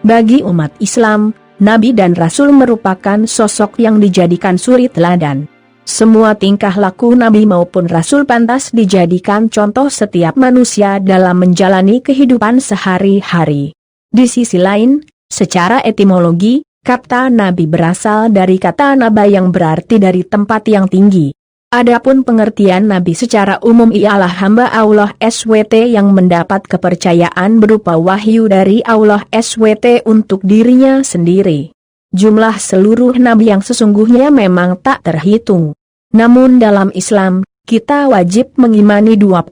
Bagi umat Islam, Nabi dan Rasul merupakan sosok yang dijadikan suri teladan. Semua tingkah laku Nabi maupun Rasul pantas dijadikan contoh setiap manusia dalam menjalani kehidupan sehari-hari. Di sisi lain, secara etimologi, kata Nabi berasal dari kata naba yang berarti dari tempat yang tinggi. Adapun pengertian Nabi secara umum ialah hamba Allah SWT yang mendapat kepercayaan berupa wahyu dari Allah SWT untuk dirinya sendiri. Jumlah seluruh Nabi yang sesungguhnya memang tak terhitung. Namun dalam Islam, kita wajib mengimani 25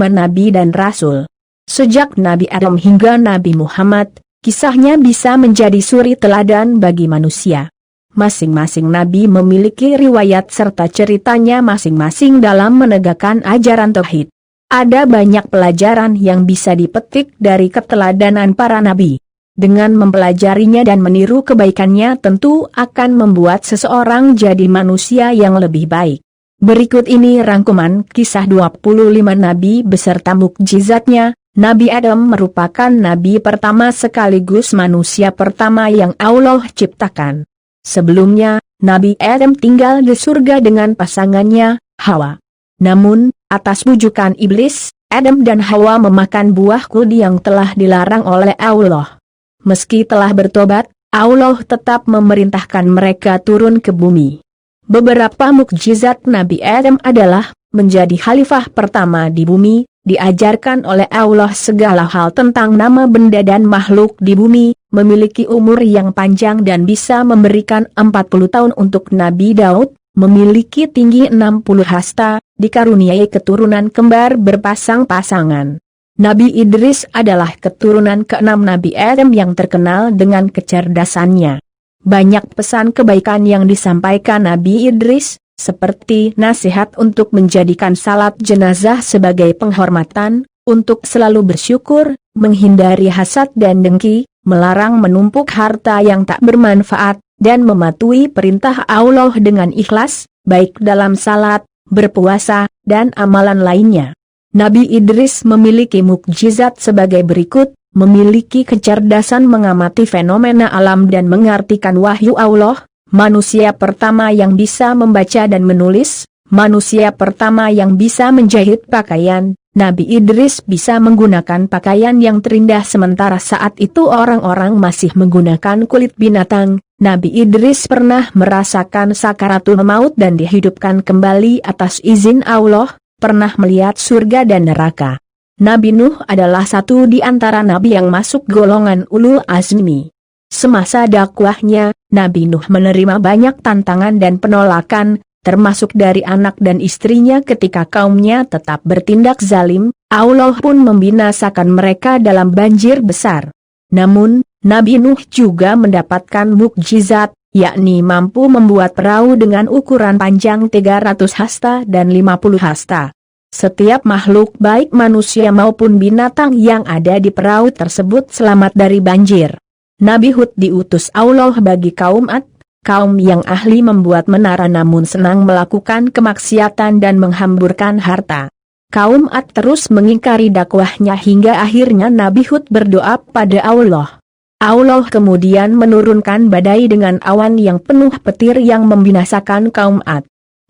Nabi dan Rasul. Sejak Nabi Adam hingga Nabi Muhammad, kisahnya bisa menjadi suri teladan bagi manusia. Masing-masing Nabi memiliki riwayat serta ceritanya masing-masing dalam menegakkan ajaran tauhid. Ada banyak pelajaran yang bisa dipetik dari keteladanan para Nabi. Dengan mempelajarinya dan meniru kebaikannya tentu akan membuat seseorang jadi manusia yang lebih baik. Berikut ini rangkuman kisah 25 Nabi beserta mukjizatnya. Nabi Adam merupakan Nabi pertama sekaligus manusia pertama yang Allah ciptakan. Sebelumnya, Nabi Adam tinggal di surga dengan pasangannya, Hawa. Namun, atas bujukan iblis, Adam dan Hawa memakan buah kuldi yang telah dilarang oleh Allah. Meski telah bertobat, Allah tetap memerintahkan mereka turun ke bumi. Beberapa mukjizat Nabi Adam adalah menjadi khalifah pertama di bumi, diajarkan oleh Allah segala hal tentang nama benda dan makhluk di bumi, memiliki umur yang panjang dan bisa memberikan 40 tahun untuk Nabi Daud, memiliki tinggi 60 hasta, dikaruniai keturunan kembar berpasang-pasangan. Nabi Idris adalah keturunan ke-6 Nabi Adam yang terkenal dengan kecerdasannya. Banyak pesan kebaikan yang disampaikan Nabi Idris, seperti nasihat untuk menjadikan salat jenazah sebagai penghormatan, untuk selalu bersyukur, menghindari hasad dan dengki, melarang menumpuk harta yang tak bermanfaat, dan mematuhi perintah Allah dengan ikhlas, baik dalam salat, berpuasa, dan amalan lainnya. Nabi Idris memiliki mukjizat sebagai berikut, memiliki kecerdasan mengamati fenomena alam dan mengartikan wahyu Allah, manusia pertama yang bisa membaca dan menulis, manusia pertama yang bisa menjahit pakaian. Nabi Idris bisa menggunakan pakaian yang terindah sementara saat itu orang-orang masih menggunakan kulit binatang. Nabi Idris pernah merasakan sakaratul maut dan dihidupkan kembali atas izin Allah, pernah melihat surga dan neraka. Nabi Nuh adalah satu di antara nabi yang masuk golongan ulul azmi. Semasa dakwahnya, Nabi Nuh menerima banyak tantangan dan penolakan, termasuk dari anak dan istrinya ketika kaumnya tetap bertindak zalim. Allah pun membinasakan mereka dalam banjir besar. Namun, Nabi Nuh juga mendapatkan mukjizat, yakni mampu membuat perahu dengan ukuran panjang 300 hasta dan 50 hasta. Setiap makhluk baik manusia maupun binatang yang ada di perahu tersebut selamat dari banjir. Nabi Hud diutus Allah bagi kaum Ad, kaum yang ahli membuat menara namun senang melakukan kemaksiatan dan menghamburkan harta. Kaum Ad terus mengingkari dakwahnya hingga akhirnya Nabi Hud berdoa pada Allah. Allah kemudian menurunkan badai dengan awan yang penuh petir yang membinasakan kaum Ad.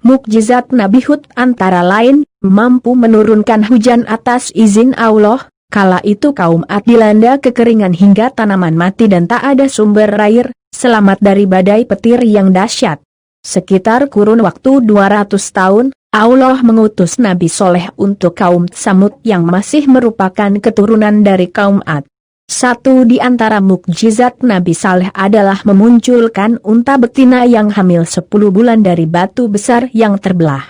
Mukjizat Nabi Hud antara lain, mampu menurunkan hujan atas izin Allah. Kala itu kaum Ad dilanda kekeringan hingga tanaman mati dan tak ada sumber air, selamat dari badai petir yang dahsyat. Sekitar kurun waktu 200 tahun, Allah mengutus Nabi Soleh untuk kaum Tsamud yang masih merupakan keturunan dari kaum Ad. Satu di antara mukjizat Nabi Saleh adalah memunculkan unta betina yang hamil 10 bulan dari batu besar yang terbelah.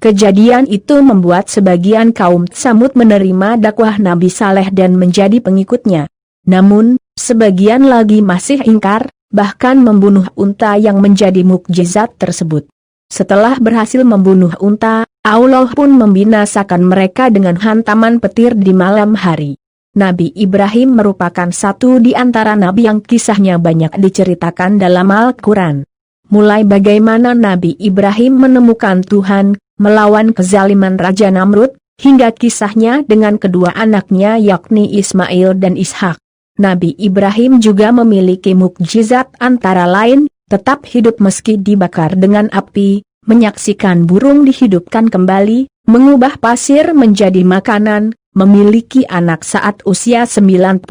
Kejadian itu membuat sebagian kaum Tsamud menerima dakwah Nabi Saleh dan menjadi pengikutnya. Namun, sebagian lagi masih ingkar, bahkan membunuh unta yang menjadi mukjizat tersebut. Setelah berhasil membunuh unta, Allah pun membinasakan mereka dengan hantaman petir di malam hari. Nabi Ibrahim merupakan satu di antara nabi yang kisahnya banyak diceritakan dalam Al-Quran. Mulai bagaimana Nabi Ibrahim menemukan Tuhan, melawan kezaliman Raja Namrud, hingga kisahnya dengan kedua anaknya yakni Ismail dan Ishak. Nabi Ibrahim juga memiliki mukjizat antara lain, tetap hidup meski dibakar dengan api, menyaksikan burung dihidupkan kembali, mengubah pasir menjadi makanan, memiliki anak saat usia 99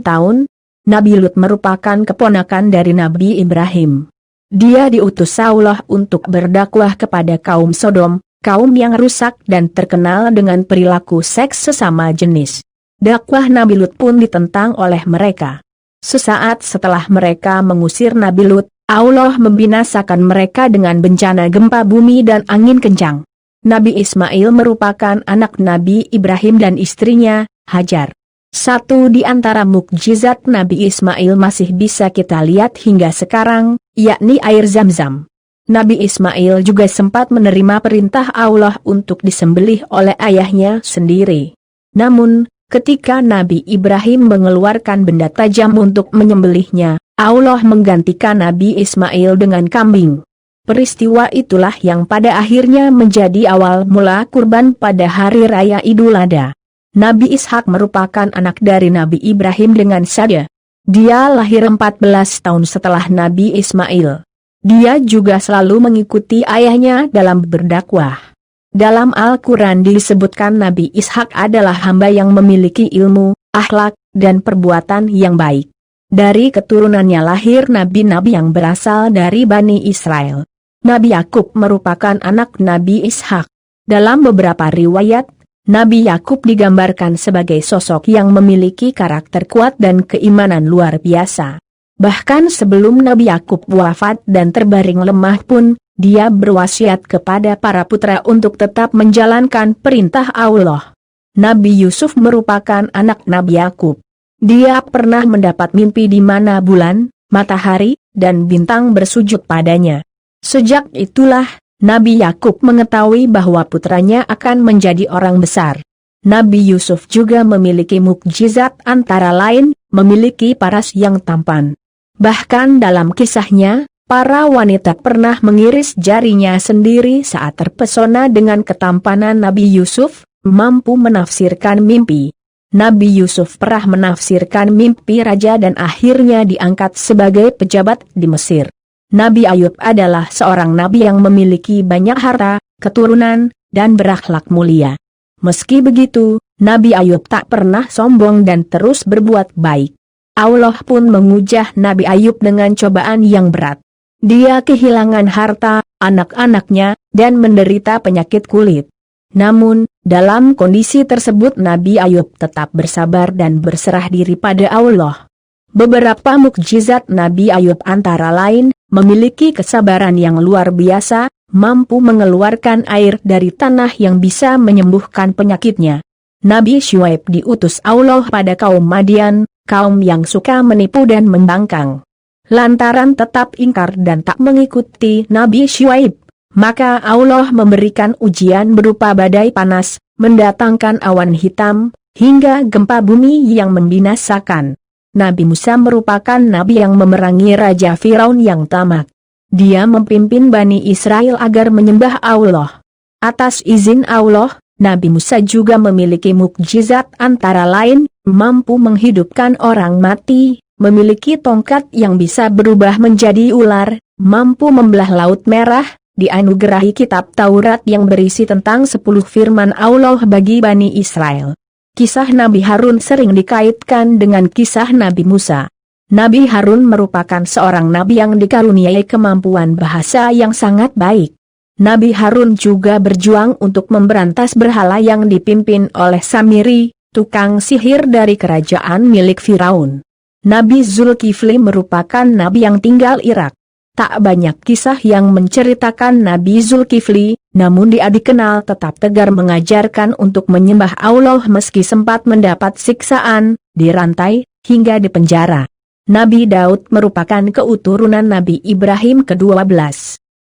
tahun. Nabi Lut merupakan keponakan dari Nabi Ibrahim. Dia diutus Allah untuk berdakwah kepada kaum Sodom, kaum yang rusak dan terkenal dengan perilaku seks sesama jenis. Dakwah Nabi Lut pun ditentang oleh mereka. Sesaat setelah mereka mengusir Nabi Lut, Allah membinasakan mereka dengan bencana gempa bumi dan angin kencang. Nabi Ismail merupakan anak Nabi Ibrahim dan istrinya, Hajar. Satu di antara mukjizat Nabi Ismail masih bisa kita lihat hingga sekarang, yakni air Zam-Zam. Nabi Ismail juga sempat menerima perintah Allah untuk disembelih oleh ayahnya sendiri. Namun, ketika Nabi Ibrahim mengeluarkan benda tajam untuk menyembelihnya, Allah menggantikan Nabi Ismail dengan kambing. Peristiwa itulah yang pada akhirnya menjadi awal mula kurban pada hari raya Idul Adha. Nabi Ishak merupakan anak dari Nabi Ibrahim dengan Sarah. Dia lahir 14 tahun setelah Nabi Ismail. Dia juga selalu mengikuti ayahnya dalam berdakwah. Dalam Al-Quran disebutkan Nabi Ishak adalah hamba yang memiliki ilmu, akhlak, dan perbuatan yang baik. Dari keturunannya lahir nabi-nabi yang berasal dari Bani Israel. Nabi Yakub merupakan anak Nabi Ishak. Dalam beberapa riwayat, Nabi Yakub digambarkan sebagai sosok yang memiliki karakter kuat dan keimanan luar biasa. Bahkan sebelum Nabi Yakub wafat dan terbaring lemah pun, dia berwasiat kepada para putra untuk tetap menjalankan perintah Allah. Nabi Yusuf merupakan anak Nabi Yakub. Dia pernah mendapat mimpi di mana bulan, matahari, dan bintang bersujud padanya. Sejak itulah, Nabi Yakub mengetahui bahwa putranya akan menjadi orang besar. Nabi Yusuf juga memiliki mukjizat antara lain, memiliki paras yang tampan. Bahkan dalam kisahnya, para wanita pernah mengiris jarinya sendiri saat terpesona dengan ketampanan Nabi Yusuf, mampu menafsirkan mimpi. Nabi Yusuf pernah menafsirkan mimpi raja dan akhirnya diangkat sebagai pejabat di Mesir. Nabi Ayub adalah seorang nabi yang memiliki banyak harta, keturunan, dan berakhlak mulia. Meski begitu, Nabi Ayub tak pernah sombong dan terus berbuat baik. Allah pun mengujah Nabi Ayub dengan cobaan yang berat. Dia kehilangan harta, anak-anaknya, dan menderita penyakit kulit. Namun, dalam kondisi tersebut Nabi Ayub tetap bersabar dan berserah diri pada Allah. Beberapa mukjizat Nabi Ayub antara lain, memiliki kesabaran yang luar biasa, mampu mengeluarkan air dari tanah yang bisa menyembuhkan penyakitnya. Nabi Syuaib diutus Allah pada kaum Madian, kaum yang suka menipu dan membangkang. Lantaran tetap ingkar dan tak mengikuti Nabi Syuaib, maka Allah memberikan ujian berupa badai panas, mendatangkan awan hitam, hingga gempa bumi yang membinasakan. Nabi Musa merupakan nabi yang memerangi Raja Firaun yang tamak. Dia memimpin Bani Israel agar menyembah Allah. Atas izin Allah, Nabi Musa juga memiliki mukjizat antara lain, mampu menghidupkan orang mati, memiliki tongkat yang bisa berubah menjadi ular, mampu membelah Laut Merah, dianugerahi kitab Taurat yang berisi tentang 10 firman Allah bagi Bani Israel. Kisah Nabi Harun sering dikaitkan dengan kisah Nabi Musa. Nabi Harun merupakan seorang nabi yang dikaruniai kemampuan bahasa yang sangat baik. Nabi Harun juga berjuang untuk memberantas berhala yang dipimpin oleh Samiri, tukang sihir dari kerajaan milik Firaun. Nabi Zulkifli merupakan nabi yang tinggal Irak. Tak banyak kisah yang menceritakan Nabi Zulkifli, namun dia dikenal tetap tegar mengajarkan untuk menyembah Allah meski sempat mendapat siksaan, dirantai, hingga dipenjara. Nabi Daud merupakan keturunan Nabi Ibrahim ke-12.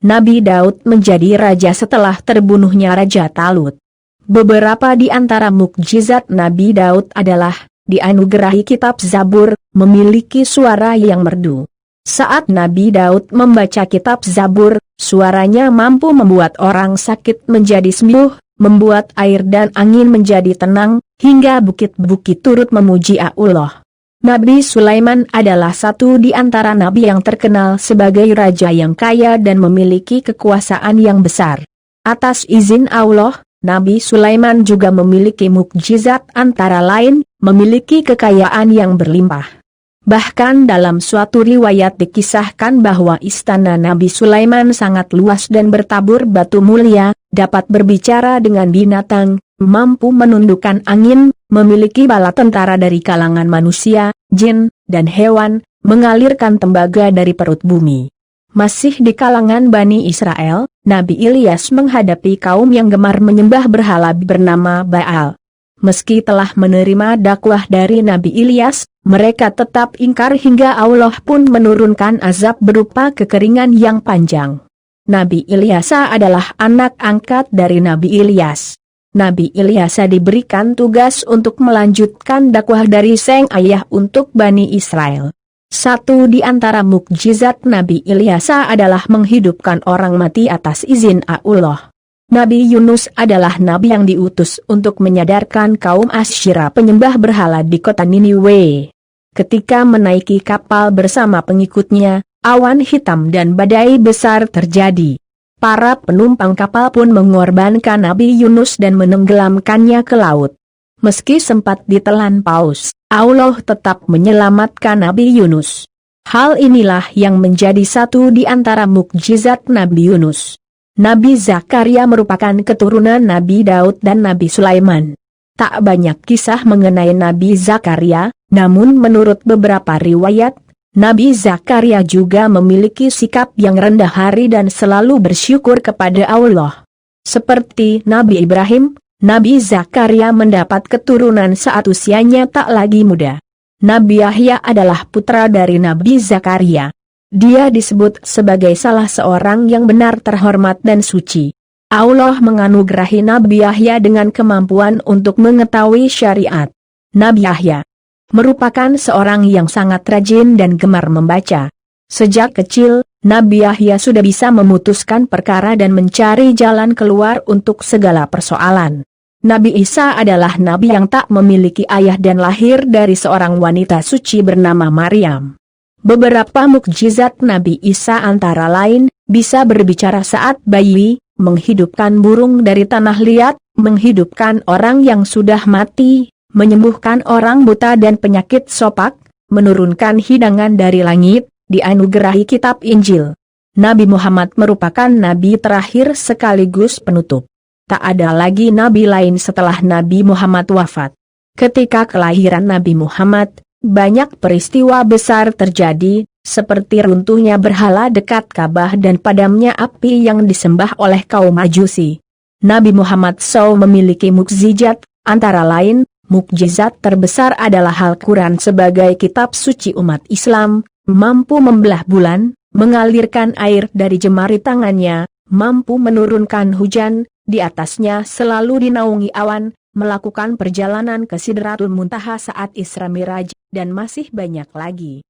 Nabi Daud menjadi raja setelah terbunuhnya Raja Talut. Beberapa di antara mukjizat Nabi Daud adalah, dianugerahi kitab Zabur, memiliki suara yang merdu. Saat Nabi Daud membaca kitab Zabur, suaranya mampu membuat orang sakit menjadi sembuh, membuat air dan angin menjadi tenang, hingga bukit-bukit turut memuji Allah. Nabi Sulaiman adalah satu di antara nabi yang terkenal sebagai raja yang kaya dan memiliki kekuasaan yang besar. Atas izin Allah, Nabi Sulaiman juga memiliki mukjizat, antara lain, memiliki kekayaan yang berlimpah. Bahkan dalam suatu riwayat dikisahkan bahwa istana Nabi Sulaiman sangat luas dan bertabur batu mulia, dapat berbicara dengan binatang, mampu menundukkan angin, memiliki bala tentara dari kalangan manusia, jin, dan hewan, mengalirkan tembaga dari perut bumi. Masih di kalangan Bani Israel, Nabi Ilyas menghadapi kaum yang gemar menyembah berhala bernama Baal. Meski telah menerima dakwah dari Nabi Ilyas, mereka tetap ingkar hingga Allah pun menurunkan azab berupa kekeringan yang panjang. Nabi Ilyasa adalah anak angkat dari Nabi Ilyas. Nabi Ilyasa diberikan tugas untuk melanjutkan dakwah dari sang ayah untuk Bani Israel. Satu di antara mukjizat Nabi Ilyasa adalah menghidupkan orang mati atas izin Allah. Nabi Yunus adalah nabi yang diutus untuk menyadarkan kaum Asyira penyembah berhala di kota Niniwe. Ketika menaiki kapal bersama pengikutnya, awan hitam dan badai besar terjadi. Para penumpang kapal pun mengorbankan Nabi Yunus dan menenggelamkannya ke laut. Meski sempat ditelan paus, Allah tetap menyelamatkan Nabi Yunus. Hal inilah yang menjadi satu di antara mukjizat Nabi Yunus. Nabi Zakaria merupakan keturunan Nabi Daud dan Nabi Sulaiman. Tak banyak kisah mengenai Nabi Zakaria, namun menurut beberapa riwayat, Nabi Zakaria juga memiliki sikap yang rendah hati dan selalu bersyukur kepada Allah. Seperti Nabi Ibrahim, Nabi Zakaria mendapat keturunan saat usianya tak lagi muda. Nabi Yahya adalah putra dari Nabi Zakaria. Dia disebut sebagai salah seorang yang benar, terhormat dan suci. Allah menganugerahi Nabi Yahya dengan kemampuan untuk mengetahui syariat. Nabi Yahya merupakan seorang yang sangat rajin dan gemar membaca. Sejak kecil, Nabi Yahya sudah bisa memutuskan perkara dan mencari jalan keluar untuk segala persoalan. Nabi Isa adalah nabi yang tak memiliki ayah dan lahir dari seorang wanita suci bernama Maryam. Beberapa mukjizat Nabi Isa antara lain, bisa berbicara saat bayi, menghidupkan burung dari tanah liat, menghidupkan orang yang sudah mati, menyembuhkan orang buta dan penyakit sopak, menurunkan hidangan dari langit, dianugerahi kitab Injil. Nabi Muhammad merupakan nabi terakhir sekaligus penutup. Tak ada lagi nabi lain setelah Nabi Muhammad wafat. Ketika kelahiran Nabi Muhammad, banyak peristiwa besar terjadi, seperti runtuhnya berhala dekat Ka'bah dan padamnya api yang disembah oleh kaum Majusi. Nabi Muhammad SAW memiliki mukjizat, antara lain, mukjizat terbesar adalah Al-Quran sebagai kitab suci umat Islam, mampu membelah bulan, mengalirkan air dari jemari tangannya, mampu menurunkan hujan, di atasnya selalu dinaungi awan, melakukan perjalanan ke Sidratul Muntaha saat Isra Miraj, dan masih banyak lagi.